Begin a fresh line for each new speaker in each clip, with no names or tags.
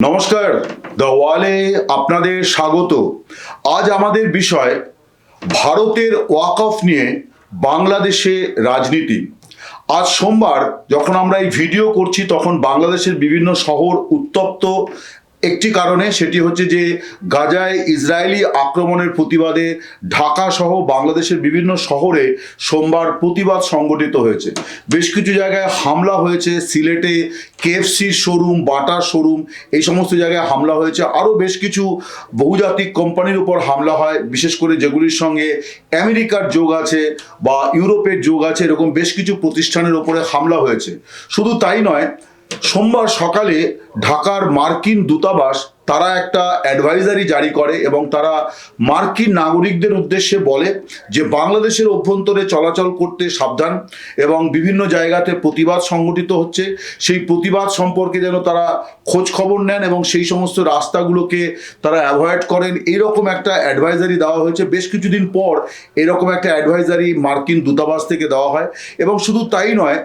নমস্কার, দ্য ওয়ালে আপনাদের স্বাগত। আজ আমাদের বিষয় ভারতের ওয়াকফ নিয়ে বাংলাদেশে রাজনীতি। আজ সোমবার যখন আমরা এই ভিডিও করছি তখন বাংলাদেশের বিভিন্ন শহর উত্তপ্ত একটি কারণে, সেটি হচ্ছে যে গাজায় ইসরায়েলি আক্রমণের প্রতিবাদে ঢাকা সহ বাংলাদেশের বিভিন্ন শহরে সোমবার প্রতিবাদ সংগঠিত হয়েছে। বেশ কিছু জায়গায় হামলা হয়েছে, সিলেটে কেএফসির শোরুম, বাটার শোরুম, এই সমস্ত জায়গায় হামলা হয়েছে। আরও বেশ কিছু বহুজাতিক কোম্পানির উপর হামলা হয়, বিশেষ করে যেগুলির সঙ্গে আমেরিকার যোগ আছে বা ইউরোপের যোগ আছে, এরকম বেশ কিছু প্রতিষ্ঠানের উপরে হামলা হয়েছে। শুধু তাই নয়, সোমবার সকালে ঢাকার মার্কিন দূতাবাস তারা একটা অ্যাডভাইজারি জারি করে এবং তারা মার্কিন নাগরিকদের উদ্দেশ্যে বলে যে বাংলাদেশের অভ্যন্তরে চলাচল করতে সাবধান এবং বিভিন্ন জায়গাতে প্রতিবাদ সংগঠিত হচ্ছে, সেই প্রতিবাদ সম্পর্কে যেন তারা খোঁজ খবর নেন এবং সেই সমস্ত রাস্তাগুলোকে তারা অ্যাভয়েড করেন। এইরকম একটা অ্যাডভাইজারি দেওয়া হয়েছে। বেশ কিছুদিন পর এরকম একটা অ্যাডভাইজারি মার্কিন দূতাবাস থেকে দেওয়া হয় এবং শুধু তাই নয়,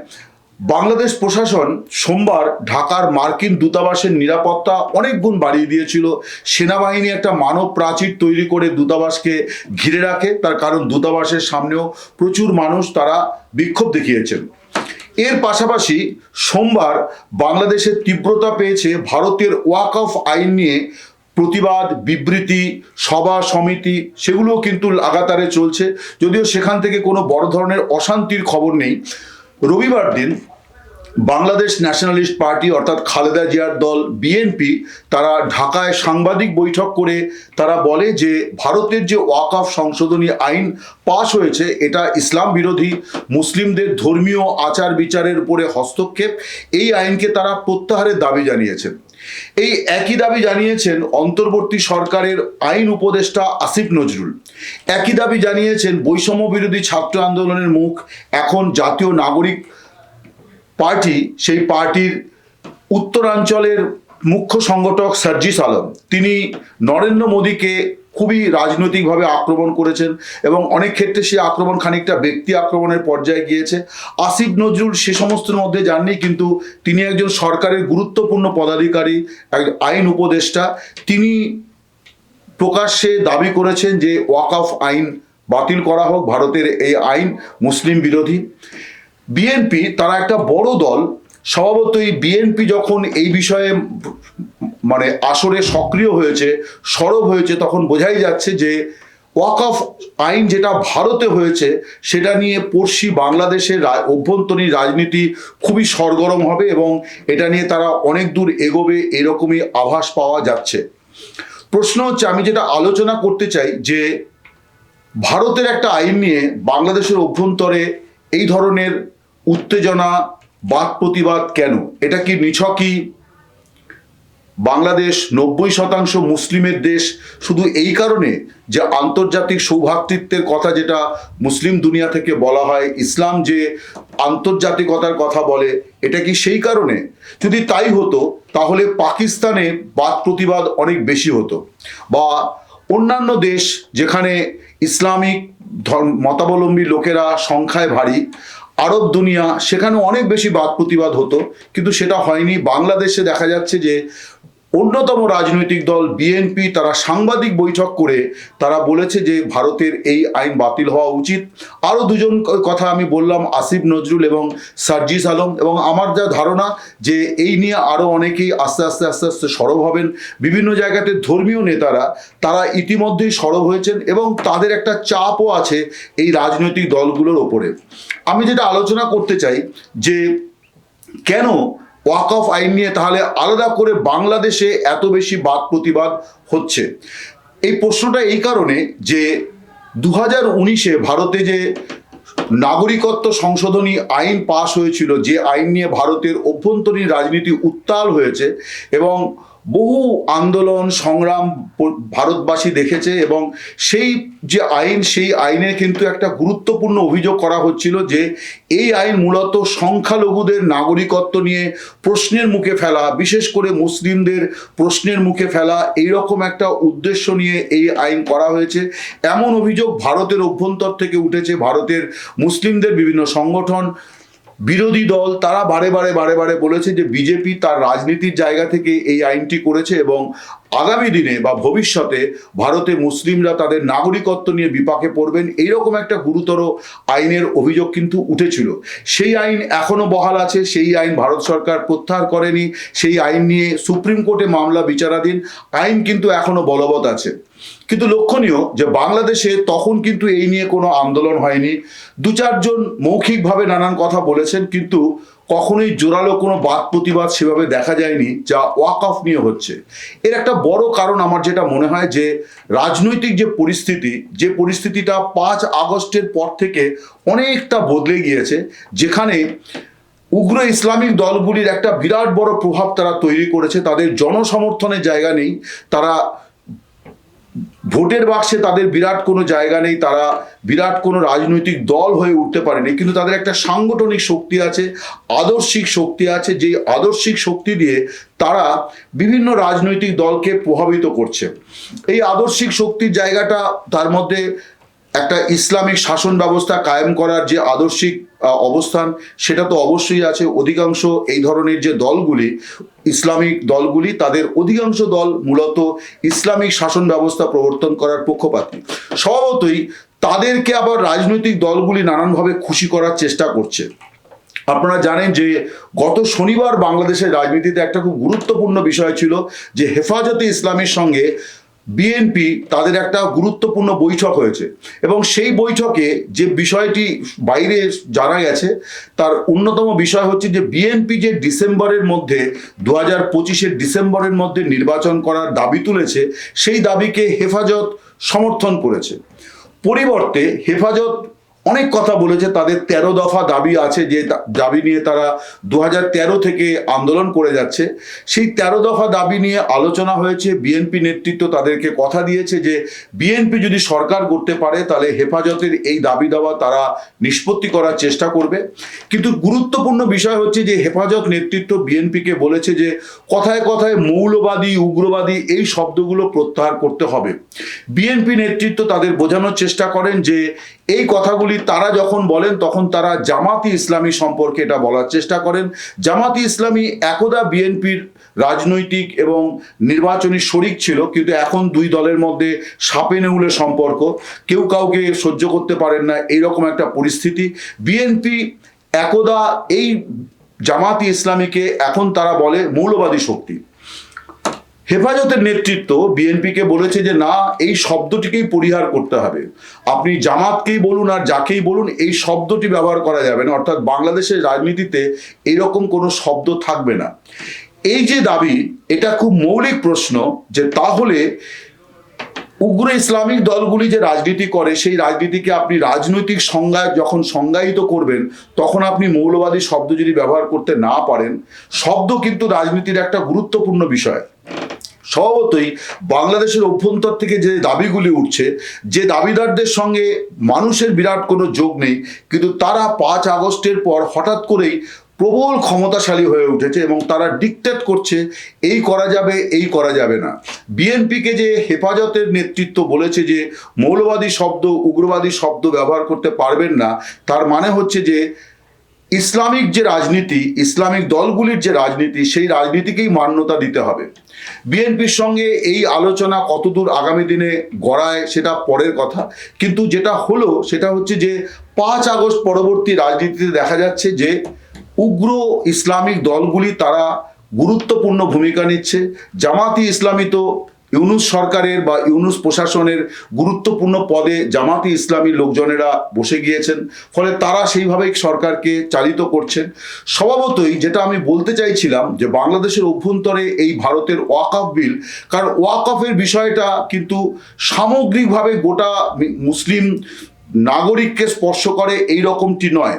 বাংলাদেশ প্রশাসন সোমবার ঢাকার মার্কিন দূতাবাসের নিরাপত্তা অনেক গুণ বাড়িয়ে দিয়েছিল। সেনাবাহিনী একটা মানব প্রাচীর তৈরি করে দূতাবাসকে ঘিরে রাখে, তার কারণ দূতাবাসের সামনেও প্রচুর মানুষ তারা বিক্ষোভ দেখিয়েছেন। এর পাশাপাশি সোমবার বাংলাদেশের তীব্রতা পেয়েছে ভারতের ওয়াকফ আইন নিয়ে প্রতিবাদ, বিবৃতি, সভা সমিতি, সেগুলোও কিন্তু লাগাতারে চলছে, যদিও সেখান থেকে কোনো বড় ধরনের অশান্তির খবর নেই। রবিবার দিন বাংলাদেশ ন্যাশনালিস্ট পার্টি অর্থাৎ খালেদা জিয়ার দল বিএনপি তারা ঢাকায় সাংবাদিক বৈঠক করে তারা বলে যে ভারতের যে ওয়াকফ সংশোধনী আইন পাশ হয়েছে এটা ইসলাম বিরোধী, মুসলিমদের ধর্মীয় আচার বিচারের উপরে হস্তক্ষেপ। এই আইনকে তারা প্রত্যাহারের দাবি জানিয়েছেন। এই একই দাবি জানিয়েছেন অন্তর্বর্তী সরকারের আইন উপদেষ্টা আসিফ নজরুল। একই দাবি জানিয়েছেন বৈষম্য বিরোধী ছাত্র আন্দোলনের মুখ এখন জাতীয় নাগরিক পার্টি, সেই পার্টির উত্তরাঞ্চলের মুখ্য সংগঠক সার্জিস আলম। তিনি নরেন্দ্র মোদীকে খুবই রাজনৈতিকভাবে আক্রমণ করেছেন এবং অনেক ক্ষেত্রে সে আক্রমণ খানিকটা ব্যক্তি আক্রমণের পর্যায়ে গিয়েছে। আসিফ নজরুল সে সমস্তের মধ্যে যাননি, কিন্তু তিনি একজন সরকারের গুরুত্বপূর্ণ পদাধিকারী, আইন উপদেষ্টা। তিনি প্রকাশ্যে দাবি করেছেন যে ওয়াকফ আইন বাতিল করা হোক, ভারতের এই আইন মুসলিম বিরোধী। বিএনপি তারা একটা বড় দল, স্বভাবতই বিএনপি যখন এই বিষয়ে আসরে সক্রিয় হয়েছে, সরব হয়েছে, তখন বোঝাই যাচ্ছে যে ওয়াকফ আইন যেটা ভারতে হয়েছে সেটা নিয়ে পড়শি বাংলাদেশের অভ্যন্তরীণ রাজনীতি খুবই সরগরম হবে এবং এটা নিয়ে তারা অনেক দূর এগোবে, এরকমই আভাস পাওয়া যাচ্ছে। প্রশ্ন হচ্ছে, আমি যেটা আলোচনা করতে চাই যে ভারতের একটা আইন নিয়ে বাংলাদেশের অভ্যন্তরে এই ধরনের উত্তেজনা, বাদ প্রতিবাদ কেন? এটা কি নিছকই বাংলাদেশ 90% মুসলিমের দেশ শুধু এই কারণে যে আন্তর্জাতিক সৌভ্রাতৃত্বের কথা যেটা মুসলিম দুনিয়া থেকে বলা হয়, ইসলাম যে আন্তর্জাতিকতার কথা বলে, এটা কি সেই কারণে? যদি তাই হতো তাহলে পাকিস্তানে বাদ প্রতিবাদ অনেক বেশি হতো, বা অন্যান্য দেশ যেখানে ইসলামিক মতাবলম্বী লোকেরা সংখ্যায় ভারী, আরব দুনিয়া, সেখানে অনেক বেশি বাদ প্রতিবাদ হতো, কিন্তু সেটা হয়নি। বাংলাদেশে দেখা যাচ্ছে যে অন্যতম রাজনৈতিক দল বিএনপি তারা সাংবাদিক বৈঠক করে তারা বলেছে যে ভারতের এই আইন বাতিল হওয়া উচিত। আরও দুজন কথা আমি বললাম, আসিফ নজরুল এবং সার্জিস আলম, এবং আমার যা ধারণা যে এই নিয়ে আরও অনেকেই আস্তে আস্তে আস্তে আস্তে সরব হবেন। বিভিন্ন জায়গাতে ধর্মীয় নেতারা তারা ইতিমধ্যেই সরব হয়েছেন এবং তাদের একটা চাপও আছে এই রাজনৈতিক দলগুলোর ওপরে। আমি যেটা আলোচনা করতে চাই যে কেন ওয়াকফ আইন নিয়ে তাহলে আলাদা করে বাংলাদেশে এত বেশি বাদ প্রতিবাদ হচ্ছে। এই প্রশ্নটা এই কারণে যে 2019-এ ভারতে যে নাগরিকত্ব সংশোধনী আইন পাশ হয়েছিল, যে আইন নিয়ে ভারতের অভ্যন্তরীণ রাজনীতি উত্তাল হয়েছে এবং বহু আন্দোলন সংগ্রাম ভারতবাসী দেখেছে, এবং সেই যে আইন, সেই আইনে কিন্তু একটা গুরুত্বপূর্ণ অভিযোগ করা হচ্ছিল যে এই আইন মূলত সংখ্যালঘুদের নাগরিকত্ব নিয়ে প্রশ্নের মুখে ফেলা, বিশেষ করে মুসলিমদের প্রশ্নের মুখে ফেলা, এইরকম একটা উদ্দেশ্য নিয়ে এই আইন করা হয়েছে, এমন অভিযোগ ভারতের অভ্যন্তর থেকে উঠেছে। ভারতের মুসলিমদের বিভিন্ন সংগঠন, বিরোধী দল তারা বারে বারে বলেছে যে বিজেপি তার রাজনীতির জায়গা থেকে এই আইনটি করেছে এবং আগামী দিনে বা ভবিষ্যতে ভারতে মুসলিমরা তাদের নাগরিকত্ব নিয়ে বিপাকে পড়বেন, এইরকম একটা গুরুতর আইনের অভিযোগ কিন্তু উঠেছিল। সেই আইন এখনো বহাল আছে, সেই আইন ভারত সরকার প্রত্যাহার করেনি, সেই আইন নিয়ে সুপ্রিম কোর্টে মামলা বিচারাধীন, আইন কিন্তু এখনো বলবৎ আছে। কিন্তু লক্ষণীয় যে বাংলাদেশে তখন কিন্তু এই নিয়ে কোনো আন্দোলন হয়নি। দু চারজন মৌখিকভাবে নানান কথা বলেছেন, কিন্তু কখনোই জোরালো কোনো বাদ প্রতিবাদ সেভাবে দেখা যায়নি যা ওয়াকফ নিয়ে হচ্ছে। এর একটা বড় কারণ আমার যেটা মনে হয় যে রাজনৈতিক যে পরিস্থিতিটা 5 আগস্টের পর থেকে অনেকটা বদলে গিয়েছে, যেখানে উগ্র ইসলামিক দলগুলির একটা বিরাট বড় প্রভাব তারা তৈরি করেছে। তাদের জনসমর্থনের জায়গা নেই, তারা ভোটের বাক্সে তাদের বিরাট কোনো জায়গা নেই, তারা বিরাট কোনো রাজনৈতিক দল হয়ে উঠতে পারেনি, কিন্তু তাদের একটা সাংগঠনিক শক্তি আছে, আদর্শিক শক্তি আছে, যেই আদর্শিক শক্তি দিয়ে তারা বিভিন্ন রাজনৈতিক দলকে প্রভাবিত করছে। এই আদর্শিক শক্তির জায়গাটা, তার মধ্যে একটা ইসলামিক শাসন ব্যবস্থা কায়েম করার যে আদর্শিক অবস্থান, সেটা তো অবশ্যই আছে। অধিকাংশ এই ধরনের যে দলগুলি, ইসলামিক দলগুলি, তাদের অধিকাংশ দল মূলত ইসলামিক শাসন ব্যবস্থা প্রবর্তন করার পক্ষপাতী। স্বভাবতই তাদেরকে আবার রাজনৈতিক দলগুলি নানানভাবে খুশি করার চেষ্টা করছে। আপনারা জানেন যে গত শনিবার বাংলাদেশের রাজনীতিতে একটা খুব গুরুত্বপূর্ণ বিষয় ছিল যে হেফাজতে ইসলামের সঙ্গে বিএনপি তাদের একটা গুরুত্বপূর্ণ বৈঠক হয়েছে, এবং সেই বৈঠকে যে বিষয়টি বাইরে জানা গেছে তার অন্যতম বিষয় হচ্ছে যে বিএনপি যে ডিসেম্বরের মধ্যে 2025-এর ডিসেম্বরের মধ্যে নির্বাচন করার দাবি তুলেছে, সেই দাবিকে হেফাজত সমর্থন করেছে। পরিবর্তে হেফাজত অনেক কথা বলেছে, তাদের 13 দফা দাবি আছে, যে দাবি নিয়ে তারা 2013 থেকে আন্দোলন করে যাচ্ছে। সেই 13 দফা দাবি নিয়ে আলোচনা হয়েছে। বিএনপি নেতৃত্ব তাদেরকে কথা দিয়েছে যে বিএনপি যদি সরকার করতে পারে তাহলে হেফাজতের এই দাবি দাওয়া তারা নিষ্পত্তি করার চেষ্টা করবে। কিন্তু গুরুত্বপূর্ণ বিষয় হচ্ছে যে হেফাজত নেতৃত্ব বিএনপিকে বলেছে যে কথায় কথায় মৌলবাদী, উগ্রবাদী এই শব্দগুলো প্রত্যাহার করতে হবে। বিএনপি নেতৃত্ব তাদের বোঝানোর চেষ্টা করেন যে এই কথাগুলি তারা যখন বলেন তখন তারা জামাতি ইসলামী সম্পর্কে এটা বলার চেষ্টা করেন। জামাতি ইসলামী একদা বিএনপির রাজনৈতিক এবং নির্বাচনী শরিক ছিল, কিন্তু এখন দুই দলের মধ্যে সাপে নেউলে সম্পর্ক, কেউ কাউকে সহ্য করতে পারেন না, এইরকম একটা পরিস্থিতি। বিএনপি একদা এই জামাতি ইসলামীকে এখন তারা বলে মৌলবাদী শক্তি। হেফাজতের নেতৃত্ব বিএনপিকে বলেছে যে না, এই শব্দটিকেই পরিহার করতে হবে, আপনি জামাতকেই বলুন আর যাকেই বলুন এই শব্দটি ব্যবহার করা যাবে না, অর্থাৎ বাংলাদেশের রাজনীতিতে এরকম কোনো শব্দ থাকবে না। এই যে দাবি, এটা খুব মৌলিক প্রশ্ন যে তাহলে উগ্র ইসলামিক দলগুলি যে রাজনীতি করে সেই রাজনীতিকে আপনি রাজনৈতিক সংজ্ঞা যখন সংজ্ঞায়িত করবেন, তখন আপনি মৌলবাদী শব্দ যদি ব্যবহার করতে না পারেন, শব্দ কিন্তু রাজনীতির একটা গুরুত্বপূর্ণ বিষয়। স্বভাবতই বাংলাদেশের অভ্যন্তর থেকে যে দাবিগুলি উঠছে, যে দাবিদারদের সঙ্গে মানুষের বিরাট কোনো যোগ নেই, কিন্তু তারা 5 আগস্টের পর হঠাৎ করেই প্রবল ক্ষমতাশালী হয়ে উঠেছে এবং তারা ডিকটেট করছে এই করা যাবে, এই করা যাবে না। বিএনপিকে যে হেফাজতের নেতৃত্ব বলেছে যে মৌলবাদী শব্দ, উগ্রবাদী শব্দ ব্যবহার করতে পারবেন না, তার মানে হচ্ছে যে ইসলামিক যে রাজনীতি, ইসলামিক দলগুলির যে রাজনীতি, সেই রাজনীতিকেই মান্যতা দিতে হবে। বিএনপির সঙ্গে এই আলোচনা কতদূর আগামী দিনে গড়ায় সেটা পরের কথা, কিন্তু যেটা হলো সেটা হচ্ছে যে 5 আগস্ট পরবর্তী রাজনীতিতে দেখা যাচ্ছে যে উগ্র ইসলামিক দলগুলি তারা গুরুত্বপূর্ণ ভূমিকা নিচ্ছে। জামাতি ইসলামী তো ইউনূস সরকারের বা ইউনূস প্রশাসনের গুরুত্বপূর্ণ পদে জামাতি ইসলামীর লোকজনেরা বসে গিয়েছেন, ফলে তারা সেইভাবেই সরকারকে চালিত করছেন। স্বভাবতই যেটা আমি বলতে চাইছিলাম যে বাংলাদেশের অভ্যন্তরে এই ভারতের ওয়াকফ বিল, কারণ ওয়াকফের বিষয়টা কিন্তু সামগ্রিকভাবে গোটা মুসলিম নাগরিককে স্পর্শ করে এই রকমটি নয়।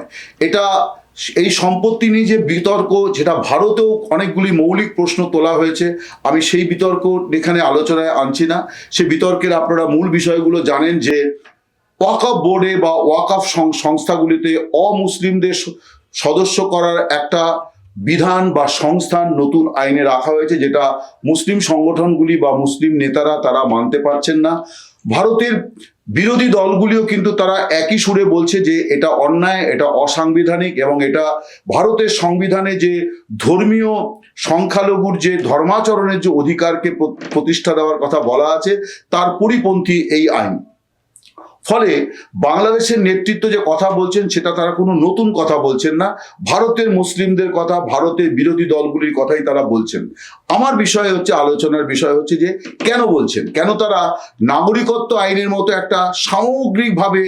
এটা এই সম্পত্তি নিয়ে যে বিতর্ক, যেটা ভারতেও অনেকগুলি মৌলিক প্রশ্ন তোলা হয়েছে, আমি সেই বিতর্ক এখানে আলোচনায় আনছি না। সেই বিতর্কের আপনারা মূল বিষয়গুলো জানেন যে ওয়াকফ বোর্ডে বা ওয়াকফ সংস্থাগুলিতে অমুসলিমদের সদস্য করার একটা বিধান বা সংস্থান নতুন আইনে রাখা হয়েছে, যেটা মুসলিম সংগঠনগুলি বা মুসলিম নেতারা তারা মানতে পারছেন না। ভারতের বিরোধী দলগুলিও কিন্তু তারা একই সুরে বলছে যে এটা অন্যায়, এটা অসাংবিধানিক এবং এটা ভারতের সংবিধানে যে ধর্মীয় সংখ্যালঘুর যে ধর্মাচরণের যে অধিকারকে প্রতিষ্ঠা দেওয়ার কথা বলা আছে তার পরিপন্থী এই আইন। ফলে বাংলাদেশের নেতৃত্ব যে কথা বলছেন সেটা তারা কোনো নতুন কথা বলছেন না, ভারতের মুসলিমদের কথা, ভারতের বিরোধী দলগুলির কথাই তারা বলছেন। আমার বিষয় হচ্ছে, আলোচনার বিষয় হচ্ছে যে কেন বলছেন, কেন তারা নাগরিকত্ব আইনের মতো একটা সামগ্রিকভাবে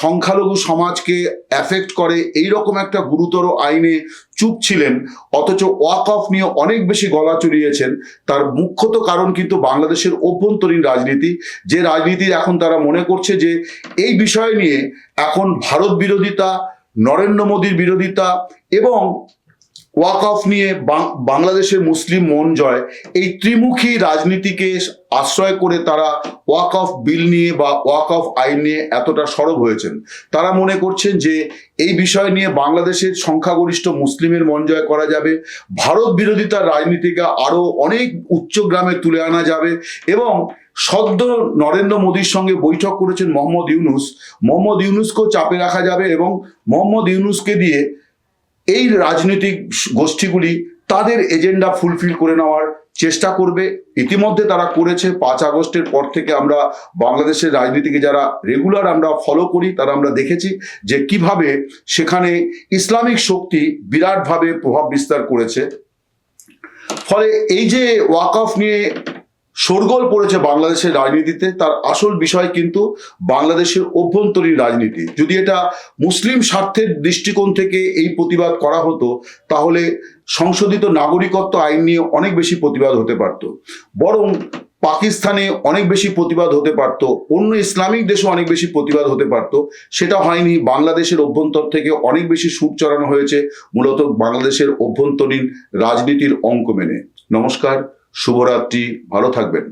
সংখ্যালঘু সমাজকে অ্যাফেক্ট করে এই রকম একটা গুরুতর আইনে চুপ ছিলেন, অথচ ওয়াকফ নিয়ে অনেক বেশি গলা চড়িয়েছেন। তার মুখ্যত কারণ কিন্তু বাংলাদেশের অভ্যন্তরীণ রাজনীতি, যে রাজনীতি এখন তারা মনে করছে যে এই বিষয় নিয়ে এখন ভারত বিরোধিতা, নরেন্দ্র মোদীর বিরোধিতা এবং ওয়াকফ নিয়ে বাংলাদেশের মুসলিম মন জয়, এই ত্রিমুখী রাজনীতিকে আশ্রয় করে তারা ওয়াকফ বিল নিয়ে বা ওয়াকফ আইন নিয়ে এতটা সরব হয়েছেন। তারা মনে করছেন যে এই বিষয় নিয়ে বাংলাদেশের সংখ্যাগরিষ্ঠ মুসলিমের মন জয় করা যাবে, ভারত বিরোধিতার রাজনীতিকে আরো অনেক উচ্চগ্রামে তুলে আনা যাবে এবং সদ্য নরেন্দ্র মোদীর সঙ্গে বৈঠক করেছেন মোহাম্মদ ইউনুস, মোহাম্মদ ইউনুসকেও চাপে রাখা যাবে এবং মোহাম্মদ ইউনুসকে দিয়ে এই রাজনৈতিক গোষ্ঠীগুলি তাদের এজেন্ডা ফুলফিল করে নেওয়ার চেষ্টা করবে। ইতিমধ্যে তারা করেছে। 5 আগস্টের পর থেকে আমরা বাংলাদেশের রাজনীতিকে যারা রেগুলার আমরা ফলো করি তারা আমরা দেখেছি যে কিভাবে সেখানে ইসলামিক শক্তি বিরাটভাবে প্রভাব বিস্তার করেছে। ফলে এই যে ওয়াকফ নিয়ে শোরগোল পড়েছে বাংলাদেশের রাজনীতিতে, তার আসল বিষয় কিন্তু বাংলাদেশের অভ্যন্তরীণ রাজনীতি। যদি এটা মুসলিম স্বার্থের দৃষ্টিকোণ থেকে এই প্রতিবাদ করা হতো তাহলে সংশোধিত নাগরিকত্ব আইন নিয়ে অনেক বেশি প্রতিবাদ হতে পারত, বরং পাকিস্তানে অনেক বেশি প্রতিবাদ হতে পারত, অন্য ইসলামিক দেশে অনেক বেশি প্রতিবাদ হতে পারত। সেটা হয়নি। বাংলাদেশের অভ্যন্তর থেকে অনেক বেশি সুর চড়ানো হয়েছে মূলত বাংলাদেশের অভ্যন্তরীণ রাজনীতির অঙ্ক মেনে। নমস্কার, শুভরাত্রি, ভালো থাকবেন।